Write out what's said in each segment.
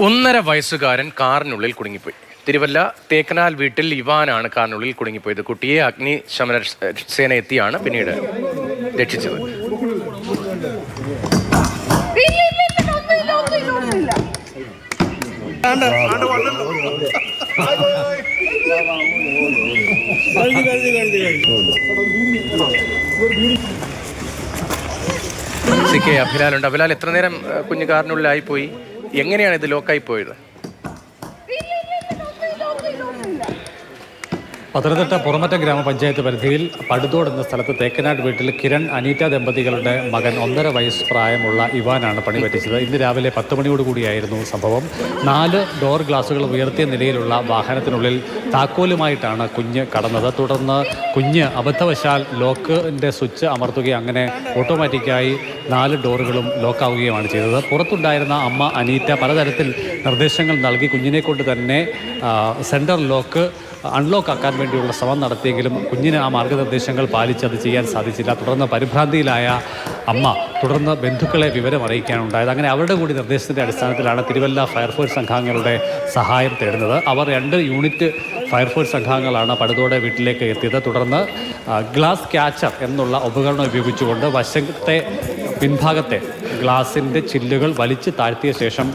1.5 വയസ്സുകാരൻ കാറിനുള്ളിൽ കുടുങ്ങിപ്പോയി. തിരുവല്ല തേക്കനാൽ വീട്ടിൽ ഇവാനാണ് കാറിനുള്ളിൽ കുടുങ്ങിപ്പോയത്. കുട്ടിയെ അഗ്നിശമന സേന എത്തിയാണ് പിന്നീട് രക്ഷിച്ചത്. CK അഭിലാലുണ്ട്. അഭിലാൽ, എത്ര നേരം കുഞ്ഞു കാറിനുള്ളിലായി പോയി? എങ്ങനെയാണ് ഇത് ലോക്കായി പോയത്? പത്തനംതിട്ട പുറമറ്റം ഗ്രാമപഞ്ചായത്ത് പരിധിയിൽ പടുതോട് എന്ന സ്ഥലത്ത് തേക്കനാട് വീട്ടിൽ കിരൺ അനീറ്റ ദമ്പതികളുടെ മകൻ 1.5 വയസ്സ് പ്രായമുള്ള ഇവാനാണ് പണി പറ്റിച്ചത്. ഇന്ന് രാവിലെ 10 മണിയോടുകൂടിയായിരുന്നു സംഭവം. 4 ഡോർ ഗ്ലാസുകൾ ഉയർത്തിയ നിലയിലുള്ള വാഹനത്തിനുള്ളിൽ താക്കോലുമായിട്ടാണ് കുഞ്ഞ് കടന്നത്. തുടർന്ന് കുഞ്ഞ് അബദ്ധവശാൽ ലോക്കിൻ്റെ സ്വിച്ച് അമർത്തുകയും അങ്ങനെ ഓട്ടോമാറ്റിക്കായി 4 ഡോറുകളും ലോക്കാവുകയുമാണ് ചെയ്തത്. പുറത്തുണ്ടായിരുന്ന അമ്മ അനീറ്റ പലതരത്തിൽ നിർദ്ദേശങ്ങൾ നൽകി കുഞ്ഞിനെ കൊണ്ട് തന്നെ സെൻട്രൽ ലോക്ക് അൺലോക്ക് ആക്കാൻ വേണ്ടിയുള്ള ശ്രമം നടത്തിയെങ്കിലും കുഞ്ഞിന് ആ മാർഗ്ഗനിർദ്ദേശങ്ങൾ പാലിച്ച് അത് ചെയ്യാൻ സാധിച്ചില്ല. തുടർന്ന് പരിഭ്രാന്തിയിലായ അമ്മ തുടർന്ന് ബന്ധുക്കളെ വിവരം അറിയിക്കാനുണ്ടായത്. അങ്ങനെ അവരുടെ കൂടി നിർദ്ദേശത്തിൻ്റെ അടിസ്ഥാനത്തിലാണ് തിരുവല്ല ഫയർഫോഴ്സ് സംഘാംഗങ്ങളുടെ സഹായം തേടുന്നത്. അവർ 2 യൂണിറ്റ് ഫയർഫോഴ്സ് സംഘാംഗങ്ങളാണ് പടുതോടെ വീട്ടിലേക്ക് എത്തിയത്. തുടർന്ന് ഗ്ലാസ് ക്യാച്ചർ എന്നുള്ള ഉപകരണം ഉപയോഗിച്ചുകൊണ്ട് വശത്തെ പിൻഭാഗത്തെ ഗ്ലാസിൻ്റെ ചില്ലുകൾ വലിച്ചു താഴ്ത്തിയ ശേഷം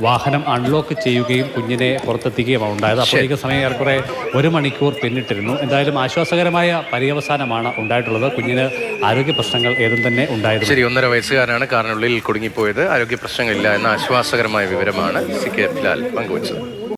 വാഹനം അൺലോക്ക് ചെയ്യുകയും കുഞ്ഞിനെ പുറത്തെത്തിക്കുകയുമാണ് ഉണ്ടായത്. അപ്പോഴേക്ക് സമയം ഏറെക്കുറെ 1 മണിക്കൂർ പിന്നിട്ടിരുന്നു. എന്തായാലും ആശ്വാസകരമായ പര്യവസാനമാണ് ഉണ്ടായിട്ടുള്ളത്. കുഞ്ഞിന് ആരോഗ്യ പ്രശ്നങ്ങൾ ഏതും തന്നെ ഉണ്ടായിരുന്നു. ശരി, 1.5 വയസ്സുകാരനാണ് കാറിനുള്ളിൽ കുടുങ്ങിപ്പോയത്. ആരോഗ്യ പ്രശ്നങ്ങളില്ല എന്ന ആശ്വാസകരമായ വിവരമാണ് CK അഭിലാൽ പങ്കുവച്ചത്.